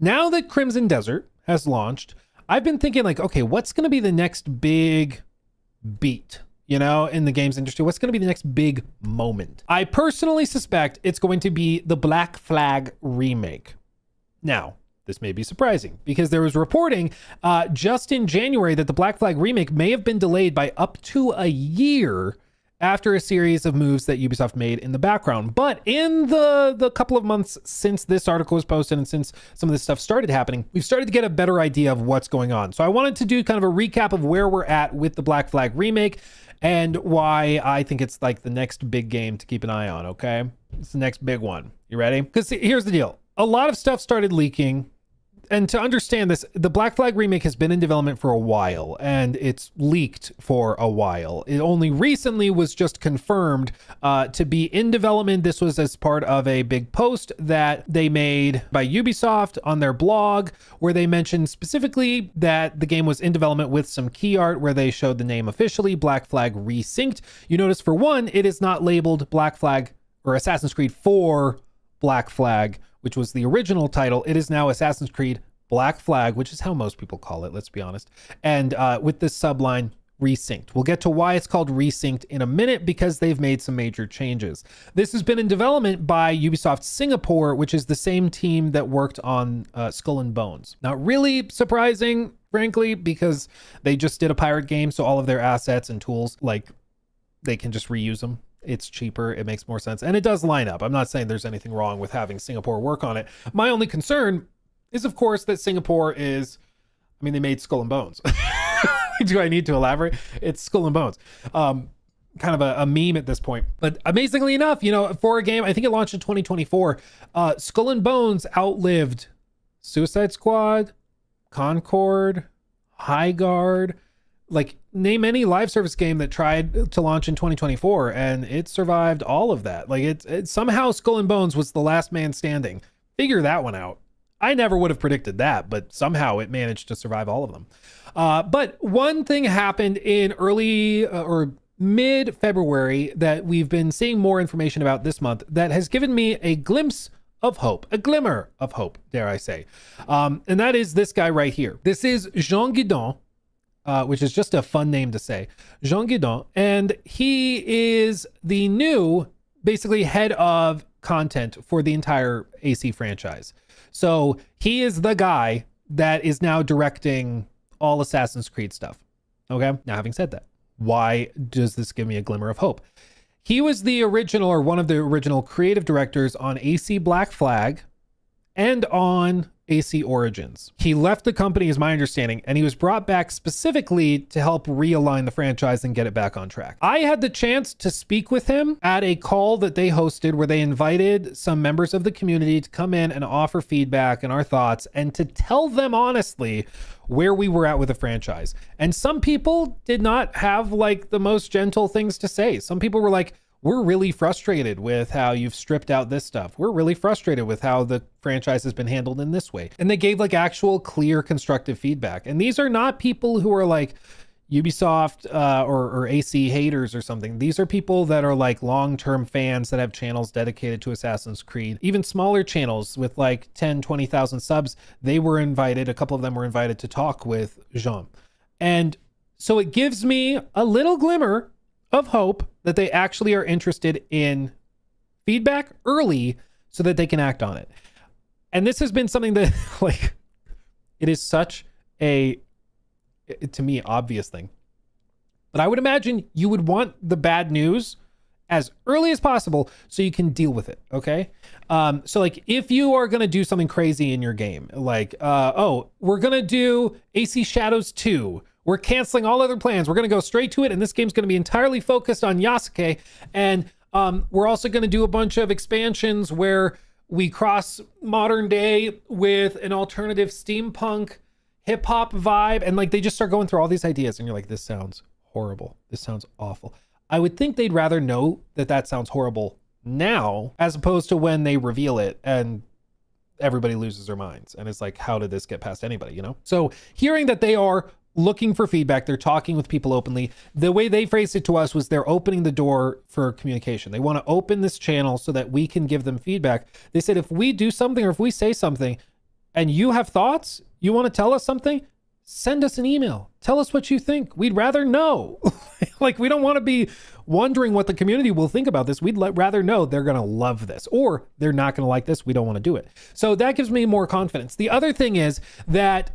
Now that Crimson Desert has launched, I've been thinking like, okay, what's going to be the next big beat, you know, in the games industry? What's going to be the next big moment? I personally suspect it's going to be the Black Flag remake. Now, this may be surprising because there was reporting just in January that the Black Flag remake may have been delayed by up to a year after a series of moves that Ubisoft made in the background. But in the couple of months since this article was posted and since some of this stuff started happening, we've started to get a better idea of what's going on. So I wanted to do kind of a recap of where we're at with the Black Flag remake and why I think it's like the next big game to keep an eye on, okay? It's the next big one. You ready? Because here's the deal. A lot of stuff started leaking. And to understand this, the Black Flag remake has been in development for a while and it's leaked for a while. It only recently was just confirmed to be in development. This was as part of a big post that they made by Ubisoft on their blog, where they mentioned specifically that the game was in development with some key art where they showed the name officially, Black Flag Resynched. You notice for one, it is not labeled Black Flag or Assassin's Creed 4 Black Flag, which was the original title. It is now Assassin's Creed Black Flag, which is how most people call it, let's be honest. And with this subline, Resynched. We'll get to why it's called Resynched in a minute because they've made some major changes. This has been in development by Ubisoft Singapore, which is the same team that worked on Skull and Bones. Not really surprising, frankly, because they just did a pirate game, so all of their assets and tools, like, they can just reuse them. It's cheaper, it makes more sense, and it does line up. I'm not saying there's anything wrong with having Singapore work on it. My only concern is, of course, that Singapore is, I mean, they made Skull and Bones. Do I need to elaborate? It's Skull and Bones. Kind of a meme at this point. But amazingly enough, you know, for a game, I think it launched in 2024, Skull and Bones outlived Suicide Squad, Concord, High Guard, like name any live service game that tried to launch in 2024 and it survived all of that. Like it somehow Skull and Bones was the last man standing. Figure that one out. I never would have predicted that, but somehow it managed to survive all of them. But one thing happened in early or mid-February that we've been seeing more information about this month that has given me a glimpse of hope, a glimmer of hope, dare I say. And that is this guy right here. This is Jean Guesdon, which is just a fun name to say. Jean Guesdon, and he is the new, basically, head of content for the entire AC franchise. So he is the guy that is now directing all Assassin's Creed stuff. Okay, now having said that, why does this give me a glimmer of hope? He was the original, or one of the original creative directors on AC Black Flag and on AC Origins. He left the company, is my understanding, and he was brought back specifically to help realign the franchise and get it back on track. I had the chance to speak with him at a call that they hosted where they invited some members of the community to come in and offer feedback and our thoughts and to tell them honestly where we were at with the franchise. And some people did not have like the most gentle things to say. Some people were like, we're really frustrated with how you've stripped out this stuff. We're really frustrated with how the franchise has been handled in this way. And they gave like actual clear constructive feedback. And these are not people who are like Ubisoft or AC haters or something. These are people that are like long-term fans that have channels dedicated to Assassin's Creed. Even smaller channels with like 10, 20,000 subs, they were invited, a couple of them were invited to talk with Jean. And so it gives me a little glimmer of hope that they actually are interested in feedback early so that they can act on it. And this has been something that like, it is such a, to me, obvious thing. But I would imagine you would want the bad news as early as possible so you can deal with it, okay? So like if you are gonna do something crazy in your game, like, oh, we're gonna do AC Shadows 2, we're canceling all other plans. We're going to go straight to it. And this game's going to be entirely focused on Yasuke. And we're also going to do a bunch of expansions where we cross modern day with an alternative steampunk hip hop vibe. And like, they just start going through all these ideas. And you're like, this sounds horrible. This sounds awful. I would think they'd rather know that that sounds horrible now, as opposed to when they reveal it and everybody loses their minds. And it's like, how did this get past anybody, you know? So hearing that they are looking for feedback, they're talking with people openly. The way they phrased it to us was they're opening the door for communication. They want to open this channel so that we can give them feedback. They said, if we do something or if we say something and you have thoughts, you want to tell us something, send us an email. Tell us what you think. We'd rather know. Like, we don't want to be wondering what the community will think about this. We'd rather know they're going to love this or they're not going to like this. We don't want to do it. So that gives me more confidence. The other thing is that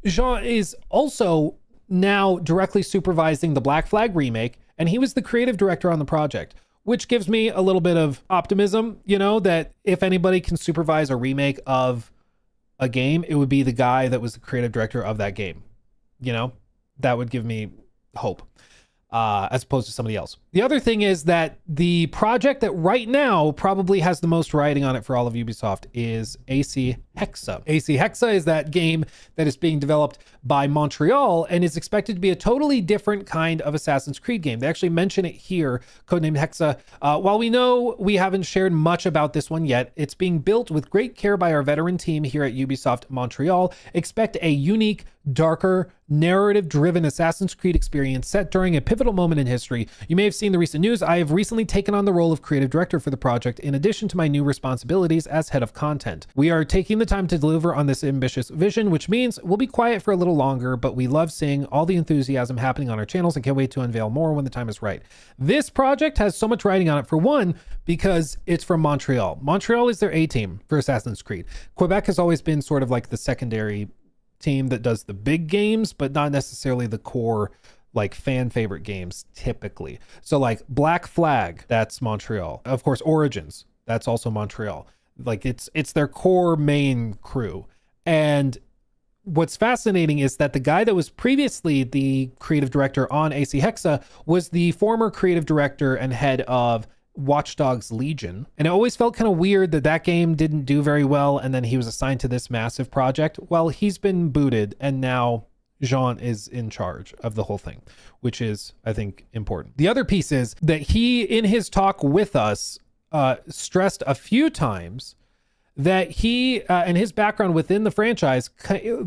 Jean is also now directly supervising the Black Flag remake, and he was the creative director on the project, which gives me a little bit of optimism, you know, that if anybody can supervise a remake of a game, it would be the guy that was the creative director of that game. You know, that would give me hope, as opposed to somebody else. The other thing is that the project that right now probably has the most writing on it for all of Ubisoft is AC Hexa. AC Hexa is that game that is being developed by Montreal and is expected to be a totally different kind of Assassin's Creed game. They actually mention it here, codenamed Hexa. While we know we haven't shared much about this one yet, it's being built with great care by our veteran team here at Ubisoft Montreal. Expect a unique, darker, narrative-driven Assassin's Creed experience set during a pivotal moment in history. You may have seen the recent news. I have recently taken on the role of creative director for the project, in addition to my new responsibilities as head of content. We are taking the time to deliver on this ambitious vision, which means we'll be quiet for a little longer, but we love seeing all the enthusiasm happening on our channels and can't wait to unveil more when the time is right. This project has so much writing on it, for one, because it's from Montreal. Montreal is their A-team for Assassin's Creed. Quebec has always been sort of like the secondary team that does the big games, but not necessarily the core, like, fan favorite games typically. So like Black Flag, that's Montreal. Of course, Origins, that's also Montreal. Like, it's their core main crew. And what's fascinating is that the guy that was previously the creative director on AC Hexa was the former creative director and head of Watch Dogs Legion. And it always felt kind of weird that that game didn't do very well, and then he was assigned to this massive project. Well, he's been booted, and now Jean is in charge of the whole thing, which is, I think, important. The other piece is that he, in his talk with us, stressed a few times that he and his background within the franchise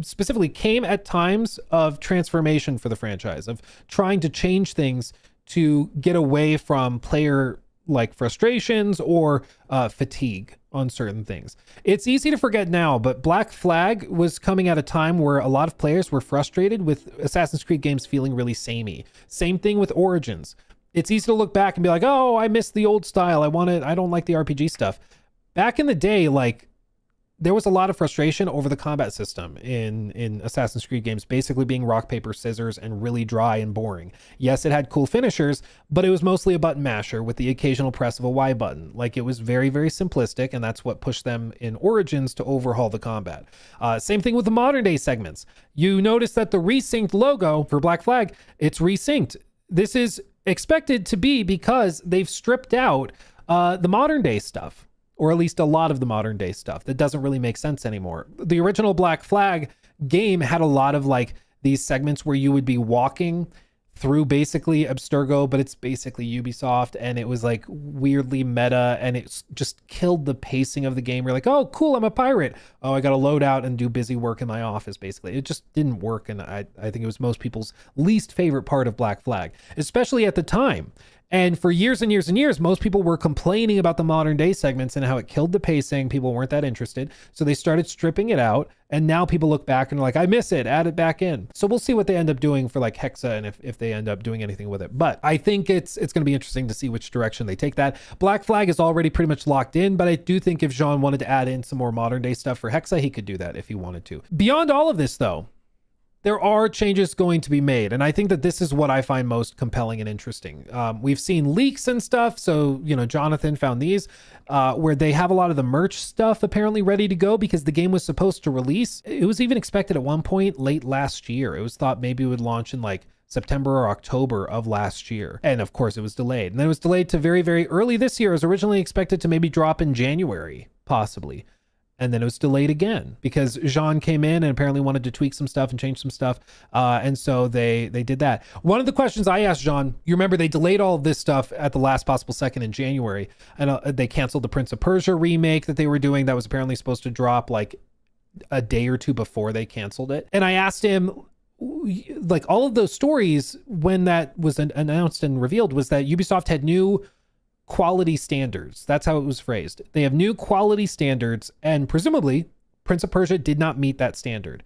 specifically came at times of transformation for the franchise, of trying to change things to get away from player like frustrations or fatigue on certain things. It's easy to forget now, but Black Flag was coming at a time where a lot of players were frustrated with Assassin's Creed games feeling really samey. Same thing with Origins. It's easy to look back and be like, oh, I miss the old style. I don't like the RPG stuff. Back in the day, like, there was a lot of frustration over the combat system in Assassin's Creed games, basically being rock, paper, scissors and really dry and boring. Yes, it had cool finishers, but it was mostly a button masher with the occasional press of a Y button. Like, it was very, very simplistic, and that's what pushed them in Origins to overhaul the combat. Same thing with the modern day segments. You notice that the Resynched logo for Black Flag, it's resynced. This is expected to be because they've stripped out the modern day stuff, or at least a lot of the modern day stuff that doesn't really make sense anymore. The original Black Flag game had a lot of like these segments where you would be walking through basically Abstergo, but it's basically Ubisoft, and it was like weirdly meta, and it just killed the pacing of the game. You're like, oh, cool, I'm a pirate. Oh, I got to load out and do busy work in my office, basically. It just didn't work, and I think it was most people's least favorite part of Black Flag, especially at the time. And for years and years and years, most people were complaining about the modern day segments and how it killed the pacing. People weren't that interested. So they started stripping it out. And now people look back and are like, I miss it, add it back in. So we'll see what they end up doing for like Hexa, and if they end up doing anything with it. But I think it's going to be interesting to see which direction they take that. Black Flag is already pretty much locked in, but I do think if Jean wanted to add in some more modern day stuff for Hexa, he could do that if he wanted to. Beyond all of this though, there are changes going to be made. And I think that this is what I find most compelling and interesting. We've seen leaks and stuff. So, you know, Jonathan found these where they have a lot of the merch stuff apparently ready to go because the game was supposed to release. It was even expected at one point late last year. It was thought maybe it would launch in like September or October of last year. And of course it was delayed. And then it was delayed to very, very early this year. It was originally expected to maybe drop in January, possibly. And then it was delayed again because Jean came in and apparently wanted to tweak some stuff and change some stuff. And so they did that. One of the questions I asked Jean, you remember they delayed all of this stuff at the last possible second in January, and they canceled the Prince of Persia remake that they were doing that was apparently supposed to drop like a day or two before they canceled it. And I asked him, like, all of those stories when that was announced and revealed was that Ubisoft had new quality standards. That's how it was phrased. They have new quality standards, and presumably Prince of Persia did not meet that standard.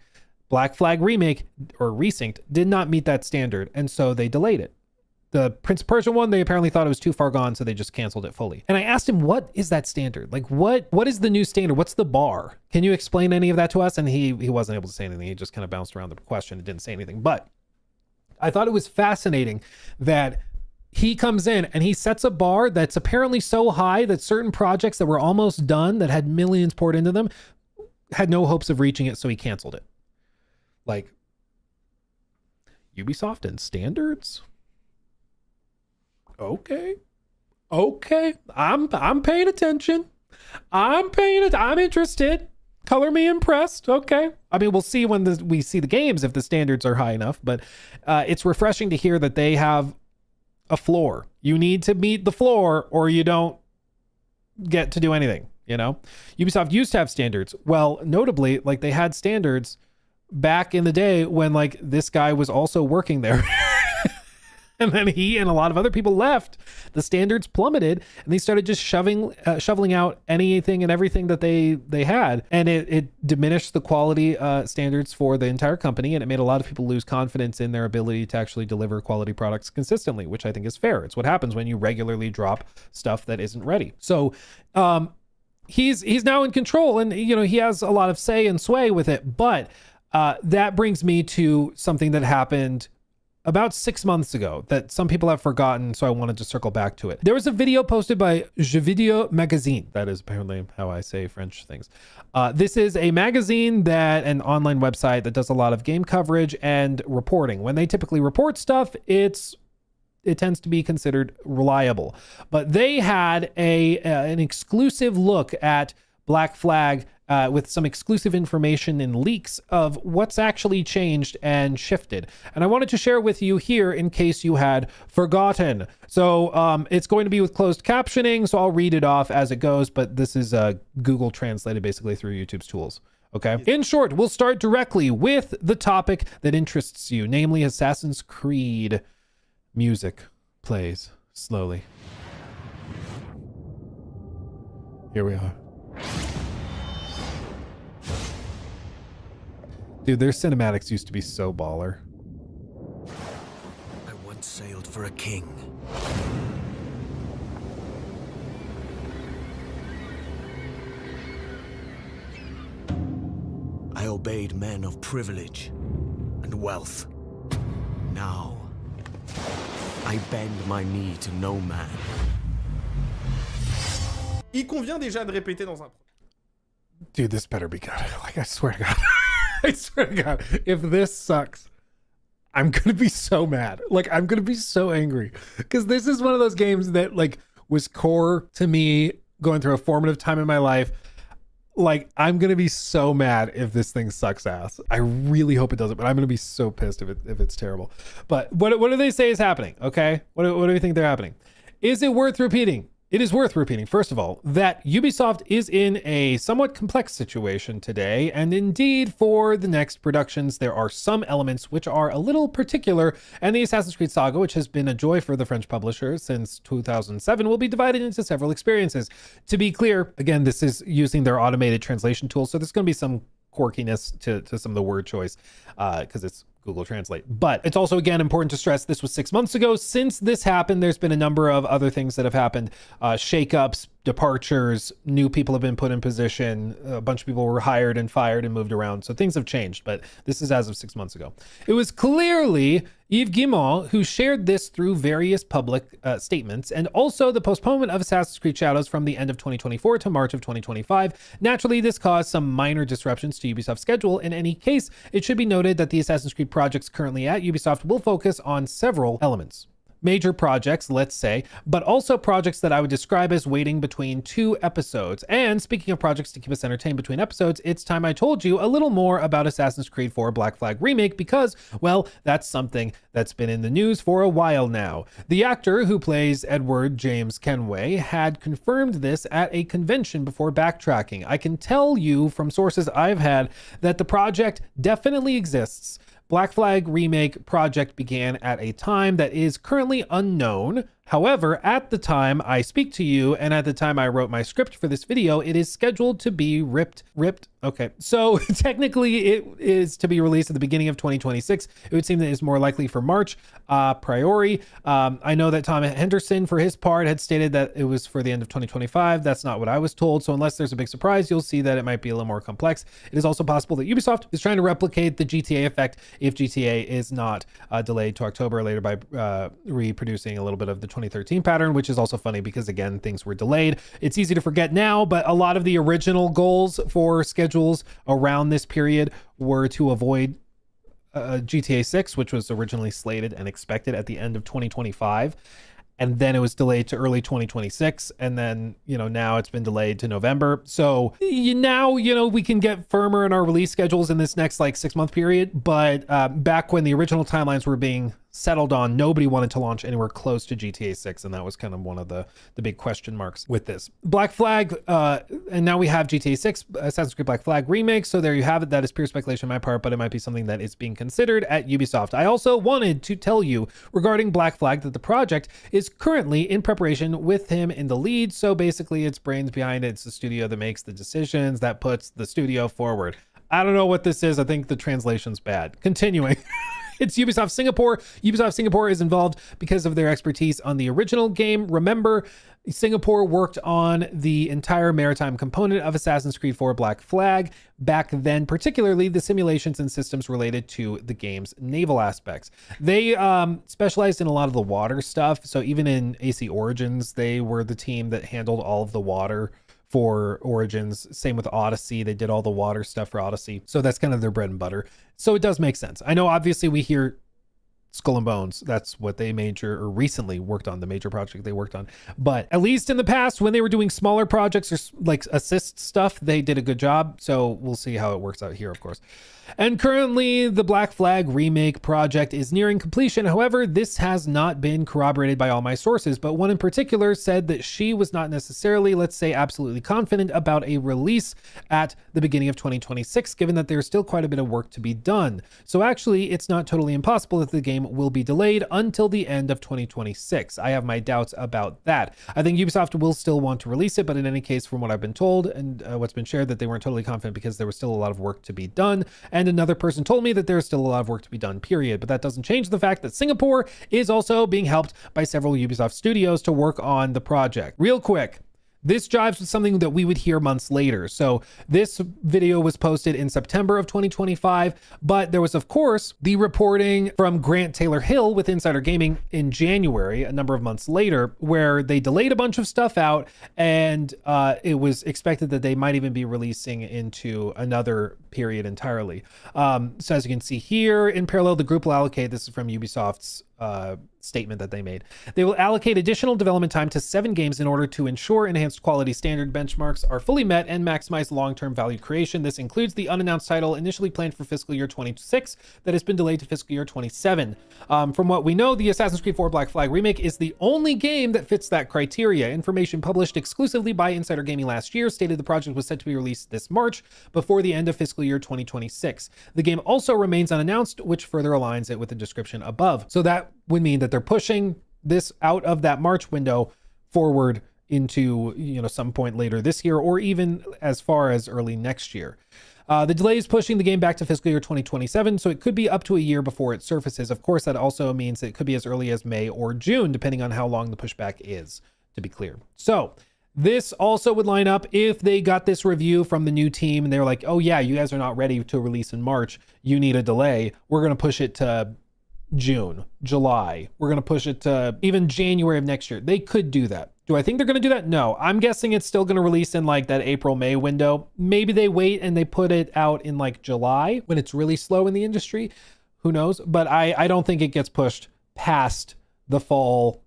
Black Flag Remake or Resynched did not meet that standard, and so they delayed it. The Prince of Persia one, they apparently thought it was too far gone, so they just canceled it fully. And I asked him, what is that standard? Like, what is the new standard? What's the bar? Can you explain any of that to us? And he wasn't able to say anything. He just kind of bounced around the question and didn't say anything. But I thought it was fascinating that he comes in and he sets a bar that's apparently so high that certain projects that were almost done, that had millions poured into them, had no hopes of reaching it, so he canceled it. Like, Ubisoft and standards? Okay. I'm paying attention. I'm interested. Color me impressed. Okay. I mean, we'll see when we see the games if the standards are high enough, but it's refreshing to hear that they have a floor. You need to meet the floor or you don't get to do anything, you know? Ubisoft used to have standards. Well, notably, like, they had standards back in the day when, like, this guy was also working there. And then he and a lot of other people left. The standards plummeted, and they started just shoveling out anything and everything that they had. And it diminished the quality standards for the entire company, and it made a lot of people lose confidence in their ability to actually deliver quality products consistently, which I think is fair. It's what happens when you regularly drop stuff that isn't ready. So he's now in control, and you know, he has a lot of say and sway with it. But that brings me to something that happened about 6 months ago that some people have forgotten, so I wanted to circle back to it. There was a video posted by Jeux Vidéo Magazine. That is apparently how I say French things. This is a magazine, an online website that does a lot of game coverage and reporting. When they typically report stuff, it tends to be considered reliable. But they had an exclusive look at Black Flag with some exclusive information and leaks of what's actually changed and shifted. And I wanted to share with you here in case you had forgotten. So it's going to be with closed captioning, so I'll read it off as it goes, but this is Google translated basically through YouTube's tools. Okay. In short, we'll start directly with the topic that interests you, namely Assassin's Creed. Music plays slowly. Here we are. Dude, their cinematics used to be so baller. I once sailed for a king. I obeyed men of privilege and wealth. Now, I bend my knee to no man. Il convient déjà de répéter dans un... Dude, this better be good. Like, I swear to God. I swear to God, if this sucks, I'm going to be so mad. Like, I'm going to be so angry. Because this is one of those games that, like, was core to me going through a formative time in my life. Like, I'm going to be so mad if this thing sucks ass. I really hope it doesn't, but I'm going to be so pissed if it's terrible. But what do they say is happening, okay? What do you think they're happening? Is it worth repeating? It is worth repeating, first of all, that Ubisoft is in a somewhat complex situation today, and indeed for the next productions, there are some elements which are a little particular, and the Assassin's Creed saga, which has been a joy for the French publisher since 2007, will be divided into several experiences. To be clear, again, this is using their automated translation tool, so there's going to be some quirkiness to some of the word choice, because it's Google Translate. But it's also, again, important to stress this was 6 months ago. Since this happened, there's been a number of other things that have happened. Shakeups, departures, new people have been put in position. A bunch of people were hired and fired and moved around. So things have changed, but this is as of 6 months ago. It was clearly Yves Guillemot who shared this through various public statements, and also the postponement of Assassin's Creed Shadows from the end of 2024 to March of 2025. Naturally, this caused some minor disruptions to Ubisoft's schedule. In any case, it should be noted that the Assassin's Creed projects currently at Ubisoft will focus on several elements. Major projects, let's say, but also projects that I would describe as waiting between 2 episodes. And speaking of projects to keep us entertained between episodes, it's time I told you a little more about Assassin's Creed 4 Black Flag Remake because, well, that's something that's been in the news for a while now. The actor who plays Edward James Kenway had confirmed this at a convention before backtracking. I can tell you from sources I've had that the project definitely exists. Black Flag Remake project began at a time that is currently unknown. However, at the time I speak to you and at the time I wrote my script for this video, it is scheduled to be ripped. Okay. So technically it is to be released at the beginning of 2026. It would seem that it's more likely for March, priori. I know that Tom Henderson for his part had stated that it was for the end of 2025. That's not what I was told. So unless there's a big surprise, you'll see that it might be a little more complex. It is also possible that Ubisoft is trying to replicate the GTA effect if GTA is not delayed to October later by reproducing a little bit of the 2013 pattern, which is also funny because again, things were delayed. It's easy to forget now, but a lot of the original goals for schedules around this period were to avoid GTA 6, which was originally slated and expected at the end of 2025. And then it was delayed to early 2026. And then, now it's been delayed to November. So now, we can get firmer in our release schedules in this next 6-month period. But back when the original timelines were being settled on, nobody wanted to launch anywhere close to GTA 6. And that was kind of one of the big question marks with this. Black Flag, and now we have GTA 6, Assassin's Creed Black Flag remake. So there you have it. That is pure speculation on my part, but it might be something that is being considered at Ubisoft. I also wanted to tell you regarding Black Flag that the project is currently in preparation with him in the lead. So basically it's brains behind it. It's the studio that makes the decisions, that puts the studio forward. I don't know what this is. I think the translation's bad. Continuing. It's Ubisoft Singapore. Ubisoft Singapore is involved because of their expertise on the original game. Remember, Singapore worked on the entire maritime component of Assassin's Creed 4 Black Flag back then, particularly the simulations and systems related to the game's naval aspects. They specialized in a lot of the water stuff. So even in AC Origins, they were the team that handled all of the water for Origins. Same with Odyssey. They did all the water stuff for Odyssey. So that's kind of their bread and butter. So it does make sense. I know obviously we hear Skull and Bones. That's what they recently worked on, the major project they worked on. But at least in the past, when they were doing smaller projects or assist stuff, they did a good job. So we'll see how it works out here, of course. And currently the Black Flag remake project is nearing completion. However, this has not been corroborated by all my sources, but one in particular said that she was not necessarily, let's say, absolutely confident about a release at the beginning of 2026, given that there's still quite a bit of work to be done. So actually, it's not totally impossible that the game will be delayed until the end of 2026. I have my doubts about that. I think Ubisoft will still want to release it, but in any case, from what I've been told and what's been shared, that they weren't totally confident because there was still a lot of work to be done. And another person told me that there's still a lot of work to be done, period. But that doesn't change the fact that Singapore is also being helped by several Ubisoft studios to work on the project. Real quick, this jives with something that we would hear months later. So this video was posted in September of 2025, but there was, of course, the reporting from Grant Taylor Hill with Insider Gaming in January, a number of months later, where they delayed a bunch of stuff out, and it was expected that they might even be releasing into another period entirely. So as you can see here, in parallel, the group will allocate, this is from Ubisoft's statement that they made. They will allocate additional development time to 7 games in order to ensure enhanced quality standard benchmarks are fully met and maximize long-term value creation. This includes the unannounced title initially planned for fiscal year 26 that has been delayed to fiscal year 27. From what we know, the Assassin's Creed 4 Black Flag remake is the only game that fits that criteria. Information published exclusively by Insider Gaming last year stated the project was set to be released this March before the end of fiscal year 2026. The game also remains unannounced, which further aligns it with the description above. So that would mean that they're pushing this out of that March window forward into, some point later this year, or even as far as early next year. The delay is pushing the game back to fiscal year 2027, so it could be up to a year before it surfaces. Of course, that also means it could be as early as May or June, depending on how long the pushback is, to be clear. So this also would line up if they got this review from the new team and they're like, oh yeah, you guys are not ready to release in March. You need a delay. We're going to push it to June, July. We're going to push it to even January of next year. They could do that. Do I think they're going to do that? No. I'm guessing it's still going to release in that April, May window. Maybe they wait and they put it out in July when it's really slow in the industry. Who knows? But I don't think it gets pushed past the fall.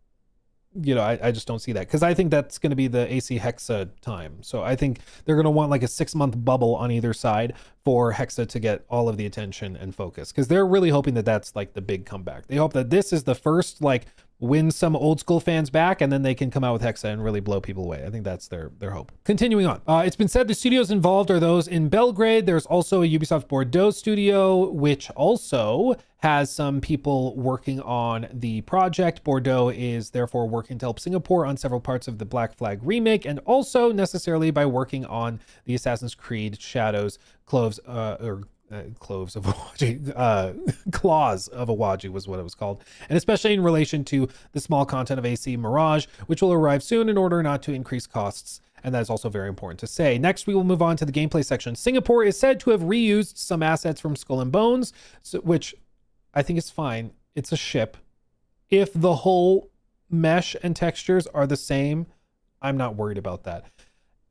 I just don't see that, because I think that's going to be the AC Hexa time. So I think they're going to want a 6-month bubble on either side for Hexa to get all of the attention and focus, because they're really hoping that that's like the big comeback. They hope that this is the first like win some old school fans back, and then they can come out with Hexa and really blow people away. I think that's their hope. Continuing on, it's been said the studios involved are those in Belgrade. There's also a Ubisoft Bordeaux studio, which also has some people working on the project. Bordeaux is therefore working to help Singapore on several parts of the Black Flag remake, and also necessarily by working on the Assassin's Creed Shadows Claws of Awaji was what it was called, and especially in relation to the small content of AC Mirage, which will arrive soon in order not to increase costs. And that is also very important to say. Next, we will move on to the gameplay section. Singapore is said to have reused some assets from Skull and Bones, which I think is fine. It's a ship. If the whole mesh and textures are the same, I'm not worried about that.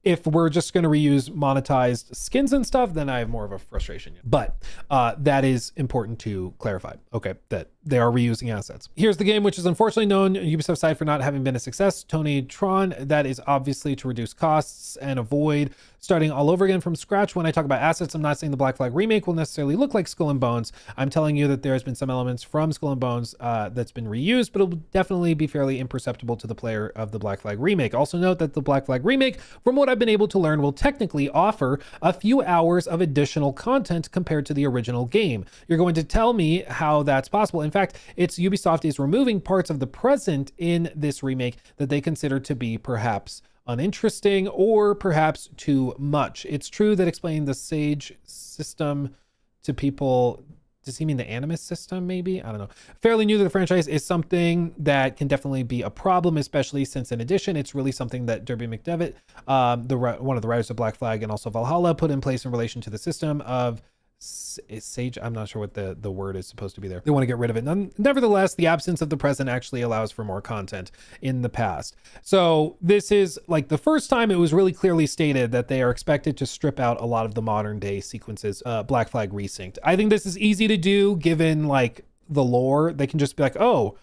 If we're just going to reuse monetized skins and stuff, then I have more of a frustration. But that is important to clarify. Okay, that they are reusing assets. Here's the game, which is unfortunately known on Ubisoft's side for not having been a success. Tony Tron, that is obviously to reduce costs and avoid starting all over again from scratch. When I talk about assets, I'm not saying the Black Flag remake will necessarily look like Skull and Bones. I'm telling you that there's been some elements from Skull and Bones that's been reused, but it'll definitely be fairly imperceptible to the player of the Black Flag remake. Also note that the Black Flag remake, from what I've been able to learn, will technically offer a few hours of additional content compared to the original game. You're going to tell me how that's possible. In fact, it's Ubisoft is removing parts of the present in this remake that they consider to be perhaps uninteresting or perhaps too much. It's true that explaining the Sage system to people, does he mean the Animus system maybe? I don't know. Fairly new to the franchise is something that can definitely be a problem, especially since in addition, it's really something that Derby McDevitt, one of the writers of Black Flag and also Valhalla, put in place in relation to the system of Sage. I'm not sure what the word is supposed to be there. They want to get rid of it. Nevertheless, the absence of the present actually allows for more content in the past. So this is like the first time it was really clearly stated that they are expected to strip out a lot of the modern day sequences, Black Flag Resynched. I think this is easy to do given like the lore. They can just be like, oh,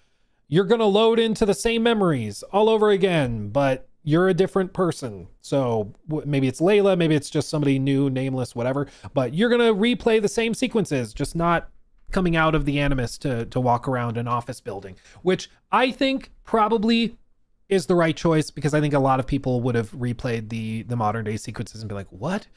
you're going to load into the same memories all over again, but you're a different person. So maybe it's Layla, maybe it's just somebody new, nameless, whatever, but you're going to replay the same sequences, just not coming out of the Animus to walk around an office building, which I think probably is the right choice, because I think a lot of people would have replayed the modern day sequences and be like, what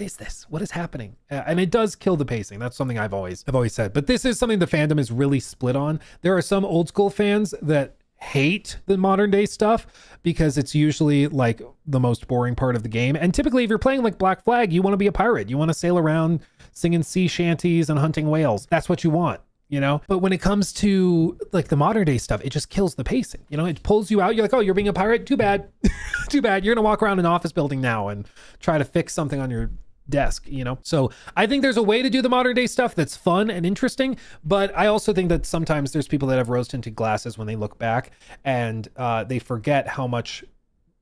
is this? What is happening? And it does kill the pacing. That's something I've always said, but this is something the fandom is really split on. There are some old school fans that hate the modern day stuff because it's usually like the most boring part of the game. And typically if you're playing like Black Flag, you want to be a pirate. You want to sail around singing sea shanties and hunting whales. That's what you want, you know? But when it comes to like the modern day stuff, it just kills the pacing. You know, it pulls you out. You're like, oh, you're being a pirate? Too bad. Too bad. You're going to walk around an office building now and try to fix something on your desk, you know? So I think there's a way to do the modern day stuff that's fun and interesting, but I also think that sometimes there's people that have rose tinted glasses when they look back and they forget how much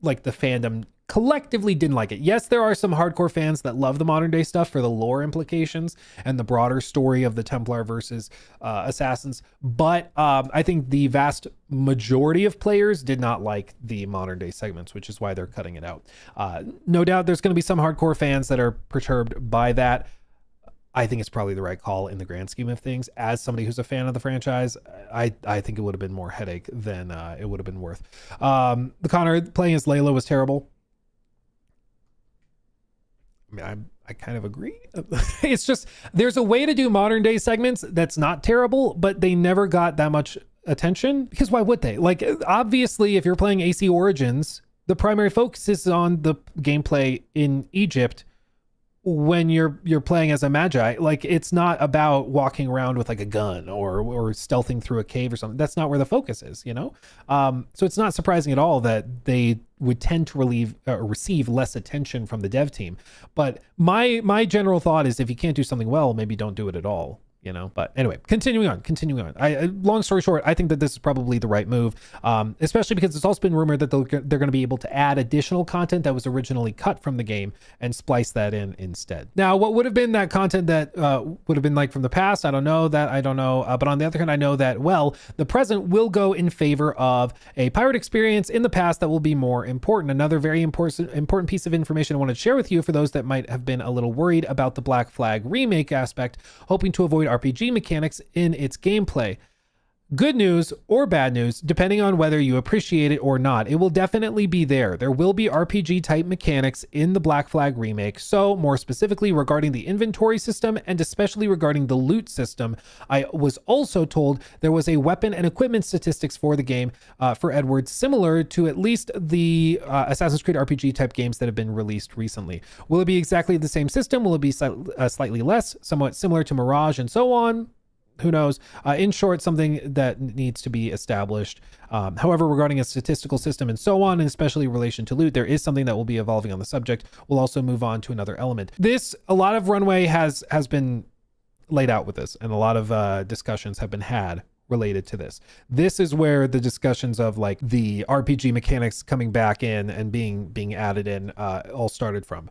like the fandom collectively didn't like it. Yes, there are some hardcore fans that love the modern day stuff for the lore implications and the broader story of the Templar versus assassins, but I think the vast majority of players did not like the modern day segments, which is why they're cutting it out. No doubt there's going to be some hardcore fans that are perturbed by that. I think it's probably the right call in the grand scheme of things. As somebody who's a fan of the franchise, I think it would have been more headache than it would have been worth. The Connor playing as Layla was terrible. I mean, I kind of agree. It's just, there's a way to do modern day segments that's not terrible, but they never got that much attention, because why would they? Like, obviously, if you're playing AC Origins, the primary focus is on the gameplay in Egypt when you're playing as a magi. Like, it's not about walking around with like a gun or stealthing through a cave or something. That's not where the focus is, you know? So it's not surprising at all that they would tend to receive less attention from the dev team. But my general thought is, if you can't do something well, maybe don't do it at all. you know. But anyway, continuing on. Long story short, I think that this is probably the right move, especially because it's also been rumored that they're going to be able to add additional content that was originally cut from the game and splice that in instead. Now, what would have been that content that would have been like from the past? I don't know. But on the other hand, I know that, well, the present will go in favor of a pirate experience in the past that will be more important. Another very important piece of information I wanted to share with you for those that might have been a little worried about the Black Flag remake aspect, hoping to avoid RPG mechanics in its gameplay. Good news or bad news, depending on whether you appreciate it or not, it will definitely be there. There will be RPG type mechanics in the Black Flag remake. So more specifically regarding the inventory system and especially regarding the loot system, I was also told there was a weapon and equipment statistics for the game for Edward, similar to at least the Assassin's Creed RPG type games that have been released recently. Will it be exactly the same system? Will it be slightly less, somewhat similar to Mirage and so on? Who knows? In short, something that needs to be established. However, regarding a statistical system and so on, and especially in relation to loot, there is something that will be evolving on the subject. We'll also move on to another element. A lot of runway has been laid out with this, and a lot of discussions have been had related to this. This is where the discussions of like the RPG mechanics coming back in and being added in all started from.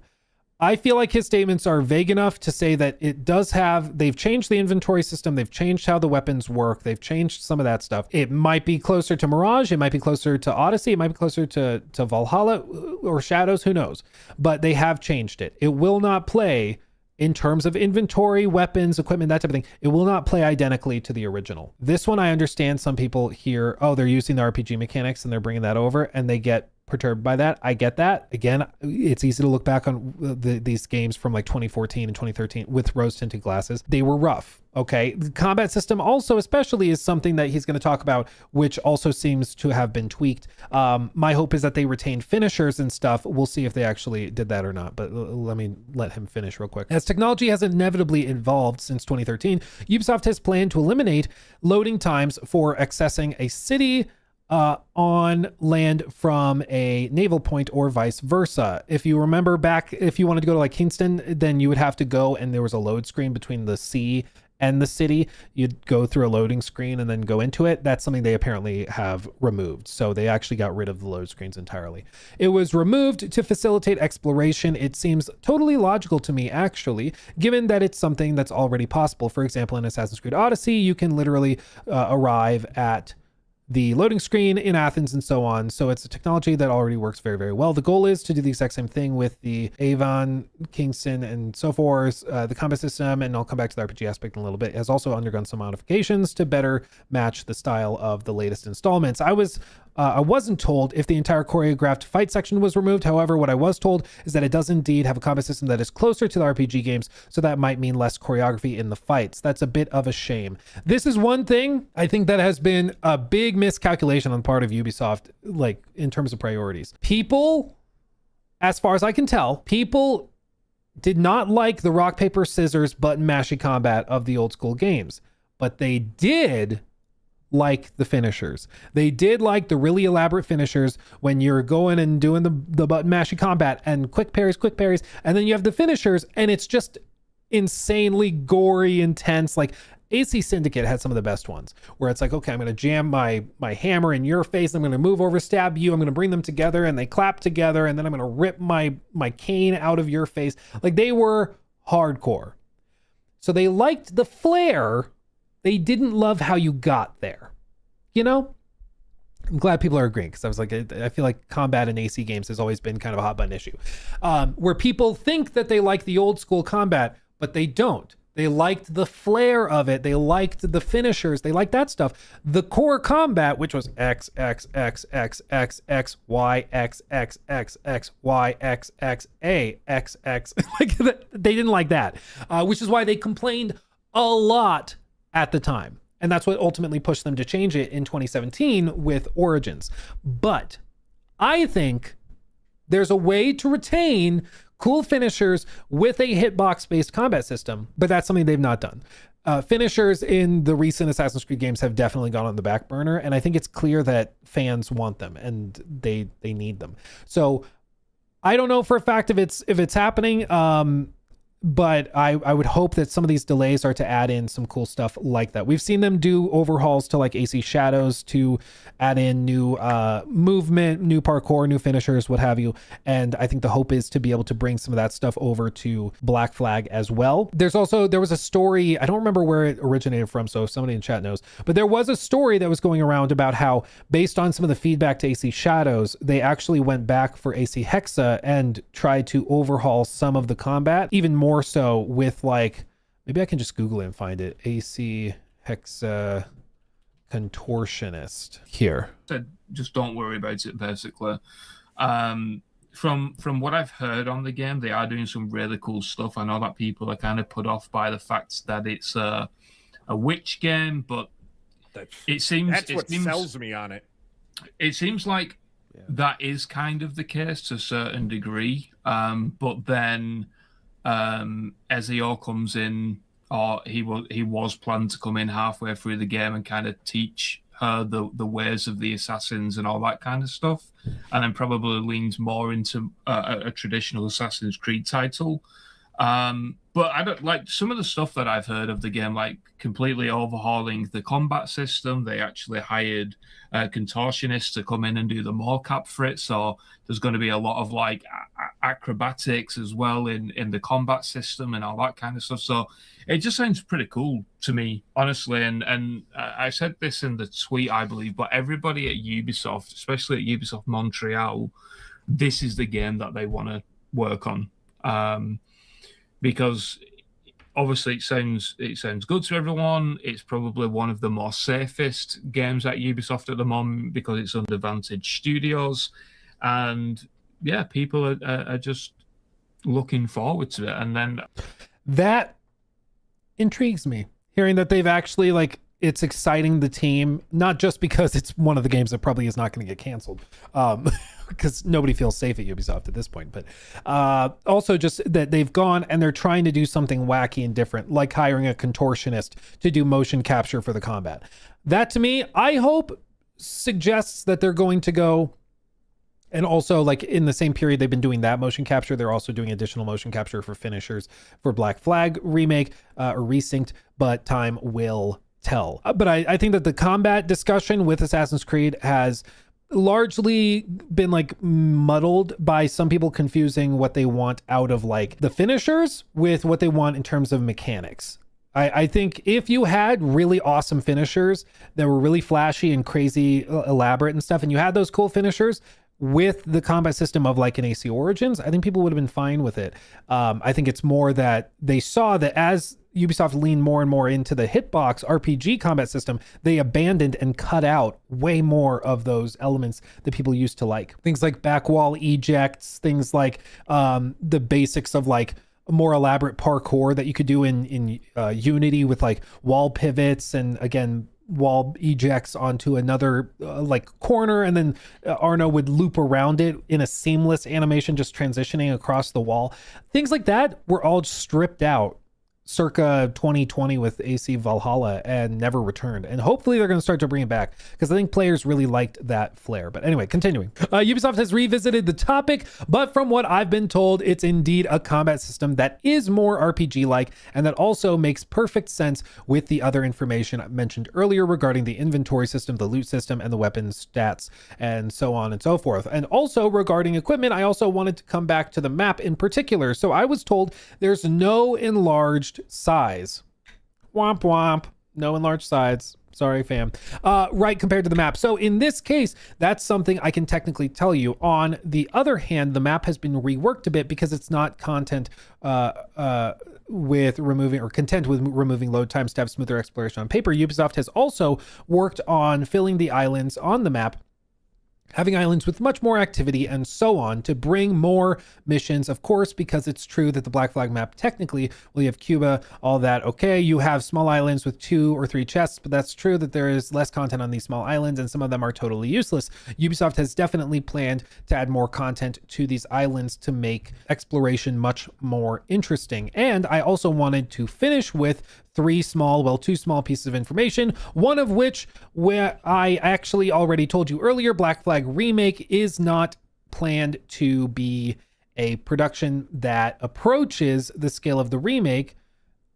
I feel like his statements are vague enough to say that they've changed the inventory system, they've changed how the weapons work, they've changed some of that stuff. It might be closer to Mirage, it might be closer to Odyssey, it might be closer to Valhalla or Shadows, who knows? But they have changed it. It will not play in terms of inventory, weapons, equipment, that type of thing. It will not play identically to the original. This one, I understand some people hear, oh, they're using the RPG mechanics and they're bringing that over, and they get perturbed by that. I get that. Again, it's easy to look back on these games from like 2014 and 2013 with rose-tinted glasses. They were rough. Okay. The combat system also especially is something that he's going to talk about, which also seems to have been tweaked. My hope is that they retained finishers and stuff. We'll see if they actually did that or not, but let me let him finish real quick. As technology has inevitably evolved since 2013, Ubisoft has planned to eliminate loading times for accessing a city on land from a naval point or vice versa. If you remember back, if you wanted to go to like Kingston, then you would have to go and there was a load screen between the sea and the city. You'd go through a loading screen and then go into it. That's something they apparently have removed. So they actually got rid of the load screens entirely. It was removed to facilitate exploration. It seems totally logical to me, actually, given that it's something that's already possible. For example, in Assassin's Creed Odyssey, you can literally arrive at the loading screen in Athens and so on. So it's a technology that already works very, very well. The goal is to do the exact same thing with the Avon, Kingston, and so forth. The combat system, and I'll come back to the RPG aspect in a little bit, has also undergone some modifications to better match the style of the latest installments. I wasn't told if the entire choreographed fight section was removed. However, what I was told is that it does indeed have a combat system that is closer to the RPG games, so that might mean less choreography in the fights. That's a bit of a shame. This is one thing I think that has been a big miscalculation on the part of Ubisoft, like in terms of priorities. People, as far as I can tell, people did not like the rock, paper, scissors, button mashing combat of the old school games, but they did like the finishers. They did like the really elaborate finishers when you're going and doing the button mashing combat and quick parries, and then you have the finishers and it's just insanely gory, intense. Like AC Syndicate had some of the best ones where it's like, okay, I'm going to jam my hammer in your face. I'm going to move over, stab you. I'm going to bring them together and they clap together. And then I'm going to rip my cane out of your face. Like they were hardcore. So they liked the flair. They didn't love how you got there. You know? I'm glad people are agreeing, because I was like, I feel like combat in AC games has always been kind of a hot button issue. Where people think that they like the old school combat, but they don't. They liked the flair of it. They liked the finishers. They liked that stuff. The core combat, which was X, X, X, X, X, X, Y, X, X, X, X, Y, X, X, A, X, X. Like they didn't like that, which is why they complained a lot at the time. And that's what ultimately pushed them to change it in 2017 with Origins. But I think there's a way to retain cool finishers with a hitbox-based combat system, but that's something they've not done. Finishers in the recent Assassin's Creed games have definitely gone on the back burner, and I think it's clear that fans want them and they need them. So I don't know for a fact if it's happening, But I would hope that some of these delays are to add in some cool stuff like that. We've seen them do overhauls to like AC Shadows to add in new movement, new parkour, new finishers, what have you. And I think the hope is to be able to bring some of that stuff over to Black Flag as well. There was a story, I don't remember where it originated from, so if somebody in chat knows, but there was a story that was going around about how, based on some of the feedback to AC Shadows, they actually went back for AC Hexa and tried to overhaul some of the combat, even more so with like, maybe I can just Google it and find it. AC Hexa Contortionist here. Just don't worry about it, basically. From what I've heard on the game, they are doing some really cool stuff. I know that people are kind of put off by the fact that it's a witch game, but it seems sells me on it. It seems like that is kind of the case to a certain degree. But then Ezio comes in, or he was planned to come in halfway through the game and kind of teach her the ways of the assassins and all that kind of stuff, and then probably leans more into a traditional Assassin's Creed title. But I don't like some of the stuff that I've heard of the game, like completely overhauling the combat system. They actually hired contortionists to come in and do the mocap for it. So there's going to be a lot of like acrobatics as well in the combat system and all that kind of stuff. So it just sounds pretty cool to me, honestly. And I said this in the tweet, I believe, but everybody at Ubisoft, especially at Ubisoft Montreal, this is the game that they want to work on. Because obviously it sounds good to everyone. It's probably one of the more safest games at Ubisoft at the moment because it's under Vantage Studios, and yeah, people are just looking forward to it. And then that intrigues me, hearing that they've actually like, it's exciting the team, not just because it's one of the games that probably is not going to get canceled, because nobody feels safe at Ubisoft at this point, but also just that they've gone and they're trying to do something wacky and different, like hiring a contortionist to do motion capture for the combat. That to me, I hope, suggests that they're going to go, and also like in the same period they've been doing that motion capture, they're also doing additional motion capture for finishers for Black Flag remake or Resynched, but time will tell. But I think that the combat discussion with Assassin's Creed has largely been like muddled by some people confusing what they want out of like the finishers with what they want in terms of mechanics. I think if you had really awesome finishers that were really flashy and crazy elaborate and stuff, and you had those cool finishers with the combat system of like an AC Origins, I think people would have been fine with it. I think it's more that they saw that as Ubisoft leaned more and more into the hitbox RPG combat system, they abandoned and cut out way more of those elements that people used to like. Things like back wall ejects, things like the basics of like more elaborate parkour that you could do in Unity with like wall pivots and again wall ejects onto another like corner, and then Arno would loop around it in a seamless animation, just transitioning across the wall. Things like that were all stripped out circa 2020 with AC Valhalla and never returned, and hopefully they're going to start to bring it back because I think players really liked that flair. But anyway, continuing, Ubisoft has revisited the topic, but from what I've been told, it's indeed a combat system that is more RPG like, and that also makes perfect sense with the other information I mentioned earlier regarding the inventory system, the loot system, and the weapons stats, and so on and so forth. And also regarding equipment, I also wanted to come back to the map in particular. So I was told there's no enlarged size. Womp womp. No enlarged size. Sorry, fam. Right, compared to the map. So in this case, that's something I can technically tell you. On the other hand, the map has been reworked a bit because it's not content with removing or content with removing load time, step, smoother exploration on paper. Ubisoft has also worked on filling the islands on the map, having islands with much more activity and so on, to bring more missions, of course, because it's true that the Black Flag map technically, well, you have Cuba, all that. Okay, you have small islands with 2 or 3 chests, but that's true that there is less content on these small islands and some of them are totally useless. Ubisoft has definitely planned to add more content to these islands to make exploration much more interesting. And I also wanted to finish with 2 small pieces of information, one of which, where I actually already told you earlier, Black Flag Remake is not planned to be a production that approaches the scale of the remake,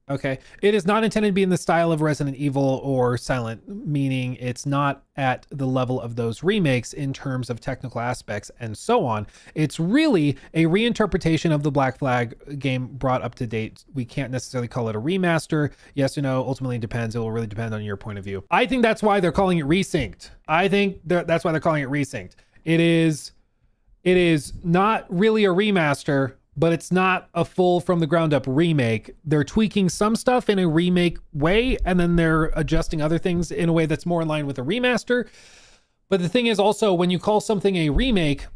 okay, it is not intended to be in the style of Resident Evil or Silent, meaning it's not at the level of those remakes in terms of technical aspects and so on. It's really a reinterpretation of the Black Flag game brought up to date. We can't necessarily call it a remaster. Yes or no, ultimately it depends. It will really depend on your point of view. I think that's why they're calling it Resynched. That's why they're calling it Resynched. It is not really a remaster, but it's not a full from the ground up remake. They're tweaking some stuff in a remake way, and then they're adjusting other things in a way that's more in line with a remaster. But the thing is also, when you call something a remake,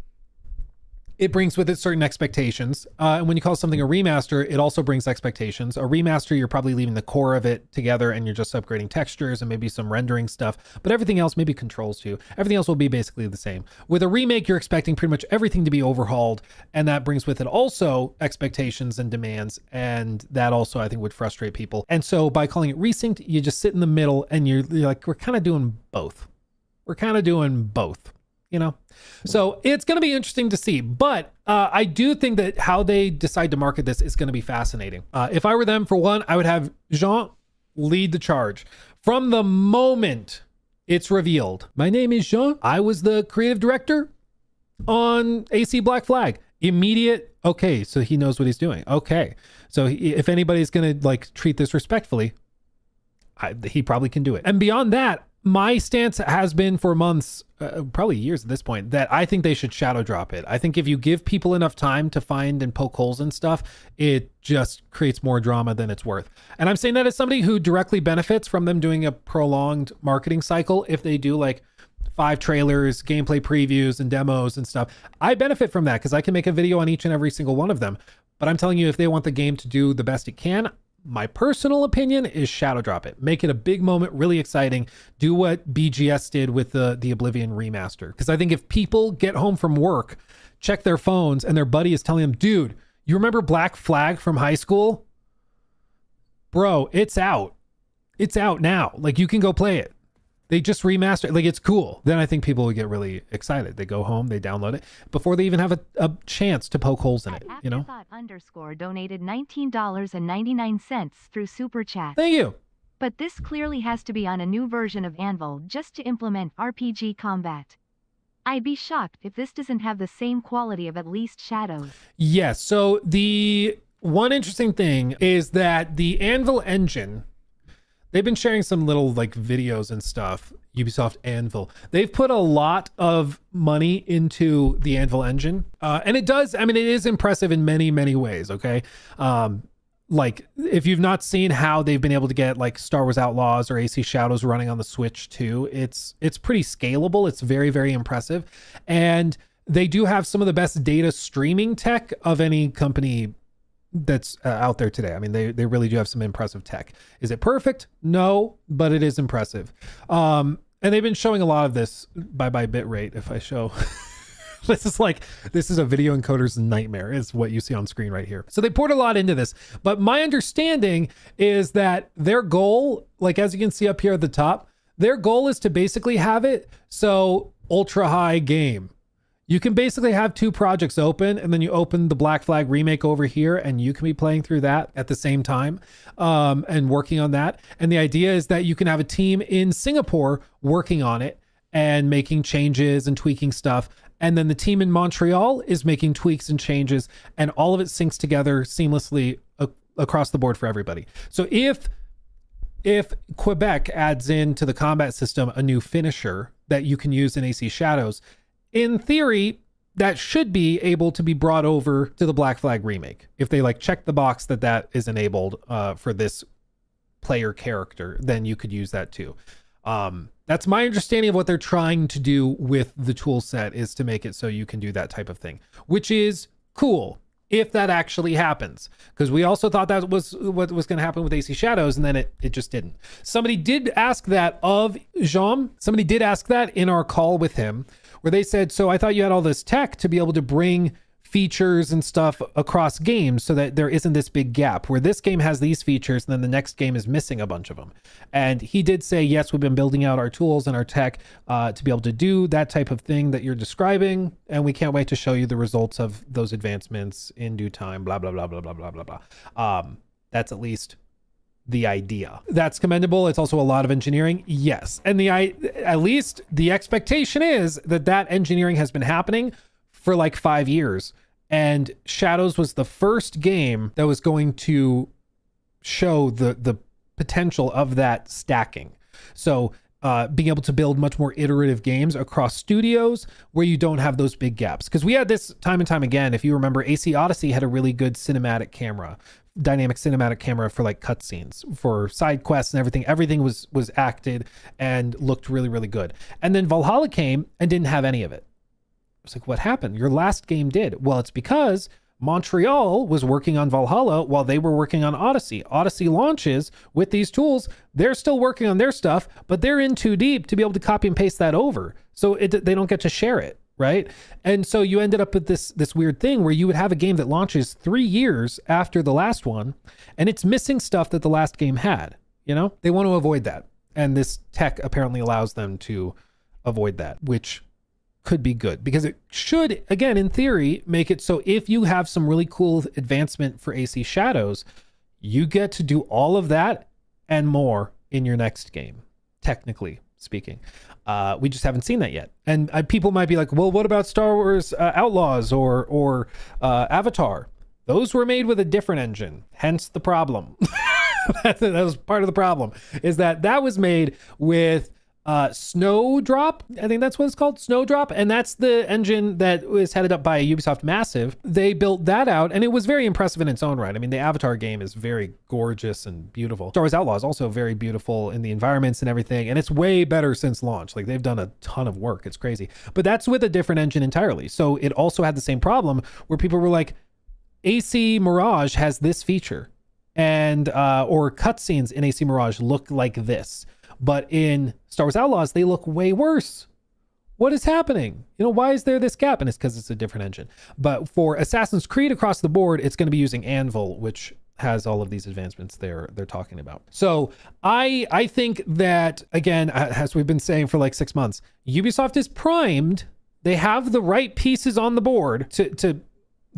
it brings with it certain expectations. And when you call something a remaster, it also brings expectations. A remaster, you're probably leaving the core of it together and you're just upgrading textures and maybe some rendering stuff, but everything else, maybe controls too. Everything else will be basically the same. With a remake, you're expecting pretty much everything to be overhauled, and that brings with it also expectations and demands, and that also I think would frustrate people. And so by calling it Resynced, you just sit in the middle and you're like, we're kind of doing both. We're kind of doing both. You know, so it's going to be interesting to see, but I do think that how they decide to market this is going to be fascinating. If I were them, for one, I would have Jean lead the charge from the moment it's revealed. My name is Jean. I was the creative director on AC Black Flag. Immediate. Okay. So he knows what he's doing. Okay. So if anybody's going to like treat this respectfully, he probably can do it. And beyond that, my stance has been for months, probably years at this point, that I think they should shadow drop it. I think if you give people enough time to find and poke holes and stuff, it just creates more drama than it's worth. And I'm saying that as somebody who directly benefits from them doing a prolonged marketing cycle. If they do like 5 trailers, gameplay previews and demos and stuff, I benefit from that because I can make a video on each and every single one of them. But I'm telling you, if they want the game to do the best it can, my personal opinion is shadow drop it. Make it a big moment, really exciting. Do what BGS did with the Oblivion remaster. Because I think if people get home from work, check their phones, and their buddy is telling them, dude, you remember Black Flag from high school? Bro, it's out. It's out now. Like, you can go play it. They just remastered it. Like, it's cool. Then I think people would get really excited. They go home, they download it before they even have a chance to poke holes in it, you know? Afterthought_ donated $19.99 through Super Chat. Thank you. But this clearly has to be on a new version of Anvil just to implement RPG combat. I'd be shocked if this doesn't have the same quality of at least Shadows. Yes. So the one interesting thing is that the Anvil engine, they've been sharing some little like videos and stuff. Ubisoft Anvil. They've put a lot of money into the Anvil engine. And it does, I mean, it is impressive in many, many ways. Okay. Like if you've not seen how they've been able to get like Star Wars Outlaws or AC Shadows running on the Switch too, it's pretty scalable. It's very, very impressive. And they do have some of the best data streaming tech of any company that's out there today. I mean, they really do have some impressive tech. Is it perfect? No, but it is impressive. And they've been showing a lot of this by bit rate. If I show, this is a video encoder's nightmare is what you see on screen right here. So they poured a lot into this, but my understanding is that their goal, like as you can see up here at the top, their goal is to basically have it so ultra high game. You can basically have 2 projects open, and then you open the Black Flag remake over here, and you can be playing through that at the same time and working on that. And the idea is that you can have a team in Singapore working on it and making changes and tweaking stuff. And then the team in Montreal is making tweaks and changes, and all of it syncs together seamlessly across the board for everybody. So if Quebec adds into the combat system a new finisher that you can use in AC Shadows, in theory, that should be able to be brought over to the Black Flag remake. If they like check the box that is enabled for this player character, then you could use that too. That's my understanding of what they're trying to do with the tool set, is to make it so you can do that type of thing, which is cool if that actually happens. Because we also thought that was what was going to happen with AC Shadows, and then it just didn't. Somebody did ask that of Jean. Somebody did ask that in our call with him, where they said, so I thought you had all this tech to be able to bring features and stuff across games so that there isn't this big gap where this game has these features and then the next game is missing a bunch of them. And he did say, yes, we've been building out our tools and our tech to be able to do that type of thing that you're describing. And we can't wait to show you the results of those advancements in due time, blah, blah, blah, blah, blah, blah, blah, blah. That's at least the idea. That's commendable. It's also a lot of engineering. Yes. And at least the expectation is that that engineering has been happening for like 5 years. And Shadows was the first game that was going to show the potential of that stacking. So being able to build much more iterative games across studios where you don't have those big gaps. Because we had this time and time again. If you remember, AC Odyssey had a really good cinematic camera, dynamic cinematic camera for like cutscenes, for side quests and everything. Everything was acted and looked really, really good. And then Valhalla came and didn't have any of it. It's like, what happened? Your last game did. Well, it's because Montreal was working on Valhalla while they were working on Odyssey. Odyssey launches with these tools. They're still working on their stuff, but they're in too deep to be able to copy and paste that over. So they don't get to share it, right? And so you ended up with this weird thing where you would have a game that launches 3 years after the last one, and it's missing stuff that the last game had. You know, they want to avoid that. And this tech apparently allows them to avoid that, which could be good because it should, again, in theory, make it so if you have some really cool advancement for AC Shadows, you get to do all of that and more in your next game, technically speaking. We just haven't seen that yet. And people might be like, well, what about Star Wars Outlaws or Avatar? Those were made with a different engine, hence the problem. that was part of the problem, is that was made with Snowdrop. I think that's what it's called, Snowdrop. And that's the engine that was headed up by Ubisoft Massive. They built that out and it was very impressive in its own right. I mean, the Avatar game is very gorgeous and beautiful. Star Wars Outlaws also very beautiful in the environments and everything. And it's way better since launch. Like, they've done a ton of work. It's crazy. But that's with a different engine entirely. So it also had the same problem where people were like, AC Mirage has this feature, and or cutscenes in AC Mirage look like this. But in Star Wars Outlaws, they look way worse. What is happening? You know, why is there this gap? And it's because it's a different engine. But for Assassin's Creed across the board, it's going to be using Anvil, which has all of these advancements they're talking about. So I think that, again, as we've been saying for like 6 months, Ubisoft is primed. They have the right pieces on the board to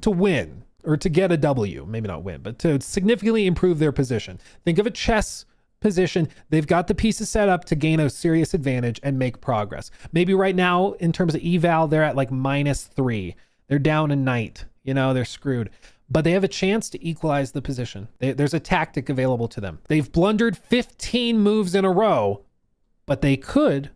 win, or to get a W. Maybe not win, but to significantly improve their position. Think of a chess position. They've got the pieces set up to gain a serious advantage and make progress. Maybe right now, in terms of eval, they're at like -3. They're down a knight. You know, they're screwed. But they have a chance to equalize the position. There's a tactic available to them. They've blundered 15 moves in a row, but they could,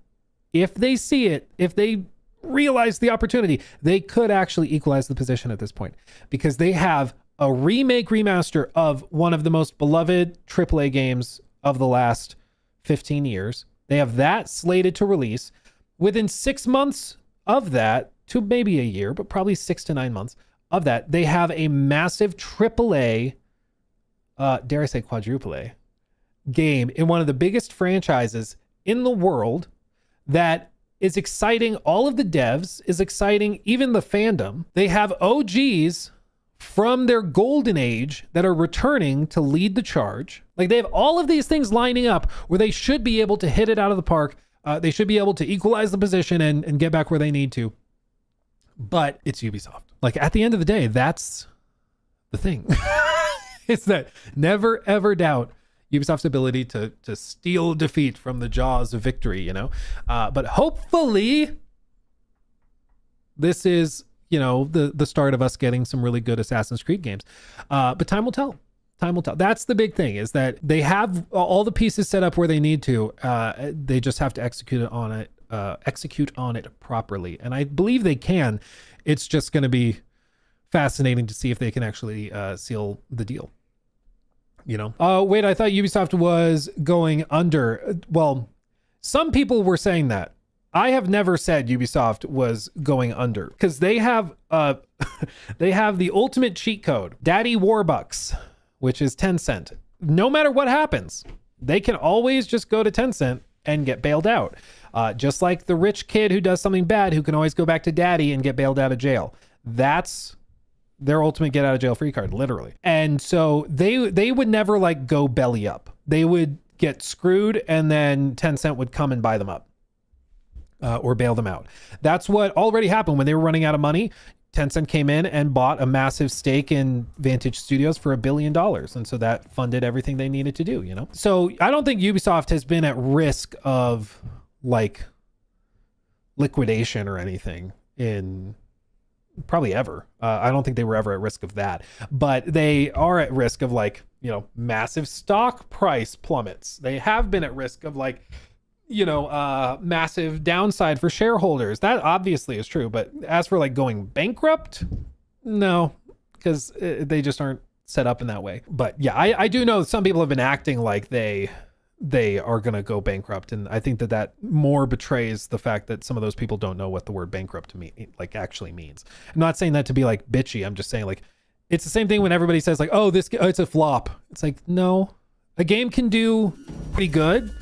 if they see it, if they realize the opportunity, they could actually equalize the position at this point, because they have a remaster of one of the most beloved AAA games of the last 15 years. They have that slated to release. Within 6 months of that, to maybe a year, but probably 6 to 9 months of that, they have a massive AAA, dare I say quadruple A, game in one of the biggest franchises in the world that is exciting all of the devs, is exciting even the fandom. They have OGs from their golden age that are returning to lead the charge. Like, they have all of these things lining up where they should be able to hit it out of the park. They should be able to equalize the position and get back where they need to. But it's Ubisoft. Like, at the end of the day, that's the thing. It's that never, ever doubt Ubisoft's ability to steal defeat from the jaws of victory, you know? But hopefully this is, you know, the start of us getting some really good Assassin's Creed games. But time will tell. Time will tell. That's the big thing, is that they have all the pieces set up where they need to. They just have to execute on it properly. And I believe they can. It's just going to be fascinating to see if they can actually seal the deal. You know? Oh, wait, I thought Ubisoft was going under. Well, some people were saying that. I have never said Ubisoft was going under, because they have they have the ultimate cheat code, Daddy Warbucks, which is Tencent. No matter what happens, they can always just go to Tencent and get bailed out. Just like the rich kid who does something bad, who can always go back to daddy and get bailed out of jail. That's their ultimate get out of jail free card, literally. And so they would never like go belly up. They would get screwed and then Tencent would come and buy them up or bail them out. That's what already happened when they were running out of money. Tencent came in and bought a massive stake in Vantage Studios for $1 billion. And so that funded everything they needed to do, you know? So I don't think Ubisoft has been at risk of like liquidation or anything in probably ever. I don't think they were ever at risk of that, but they are at risk of like, you know, massive stock price plummets. They have been at risk of like, you know, massive downside for shareholders. That obviously is true. But as for like going bankrupt, no, because they just aren't set up in that way. But yeah, I do know some people have been acting like they are going to go bankrupt. And I think that more betrays the fact that some of those people don't know what the word bankrupt like actually means. I'm not saying that to be like bitchy. I'm just saying like, it's the same thing when everybody says like, oh, it's a flop. It's like, no, a game can do pretty good,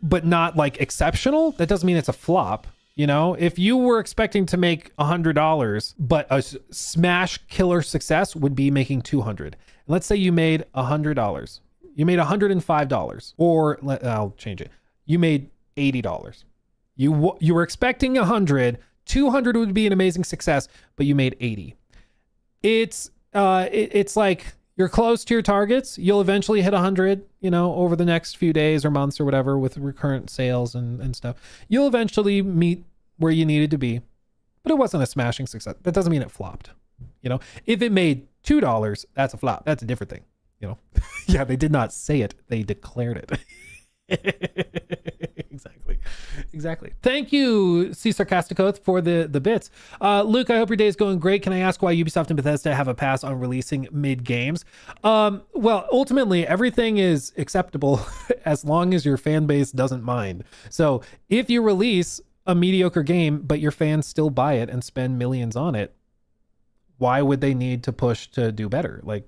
but not like exceptional. That doesn't mean it's a flop. You know, if you were expecting to make $100, but a smash killer success would be making $200. Let's say you made $100. You made $105, or I'll change it. You made $80. You were expecting 100. 200 would be an amazing success, but you made 80. It's like you're close to your targets. You'll eventually hit 100, you know, over the next few days or months or whatever with recurrent sales and stuff. You'll eventually meet where you needed to be, but it wasn't a smashing success. That doesn't mean it flopped. You know, if it made $2, that's a flop. That's a different thing. You know, yeah, they did not say it. They declared it. Exactly. Thank you, C Sarcasticoth, for the bits. Luke, I hope your day is going great. Can I ask why Ubisoft and Bethesda have a pass on releasing mid games? Well, ultimately, everything is acceptable as long as your fan base doesn't mind. So if you release a mediocre game, but your fans still buy it and spend millions on it, why would they need to push to do better? Like,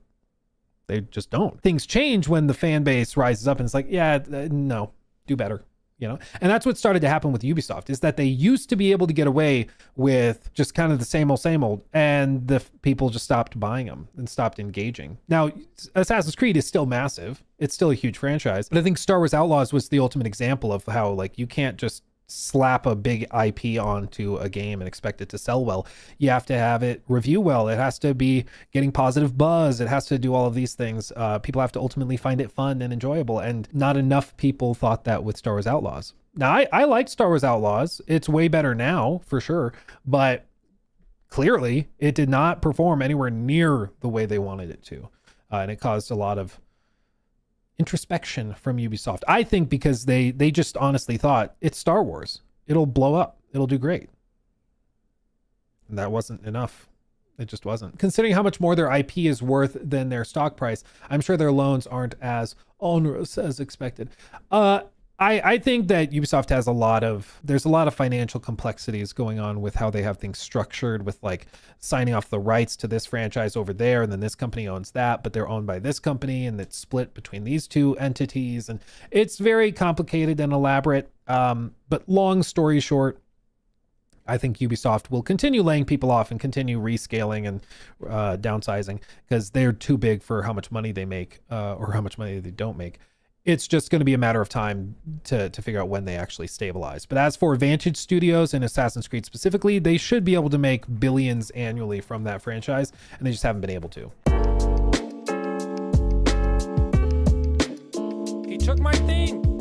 they just don't. Things change when the fan base rises up and it's like, yeah, no, do better, you know? And that's what started to happen with Ubisoft, is that they used to be able to get away with just kind of the same old, and the people just stopped buying them and stopped engaging. Now, Assassin's Creed is still massive. It's still a huge franchise, but I think Star Wars Outlaws was the ultimate example of how like you can't just slap a big IP onto a game and expect it to sell well. You have to have it review well. It has to be getting positive buzz. It has to do all of these things. People have to ultimately find it fun and enjoyable, and not enough people thought that with Star Wars Outlaws. Now, I like Star Wars Outlaws. It's way better now, for sure, but clearly it did not perform anywhere near the way they wanted it to, and it caused a lot of introspection from Ubisoft. I think because they just honestly thought, it's Star Wars, it'll blow up, it'll do great, and that wasn't enough. It just wasn't. Considering how much more their IP is worth than their stock price, I'm sure their loans aren't as onerous as expected. I think that Ubisoft has there's a lot of financial complexities going on with how they have things structured, with like signing off the rights to this franchise over there, and then this company owns that, but they're owned by this company, and it's split between these two entities, and it's very complicated and elaborate. But long story short, I think Ubisoft will continue laying people off and continue rescaling and downsizing, because they're too big for how much money they make, or how much money they don't make. It's just going to be a matter of time to figure out when they actually stabilize. But as for Vantage Studios and Assassin's Creed specifically, they should be able to make billions annually from that franchise, and they just haven't been able to. He took my thing.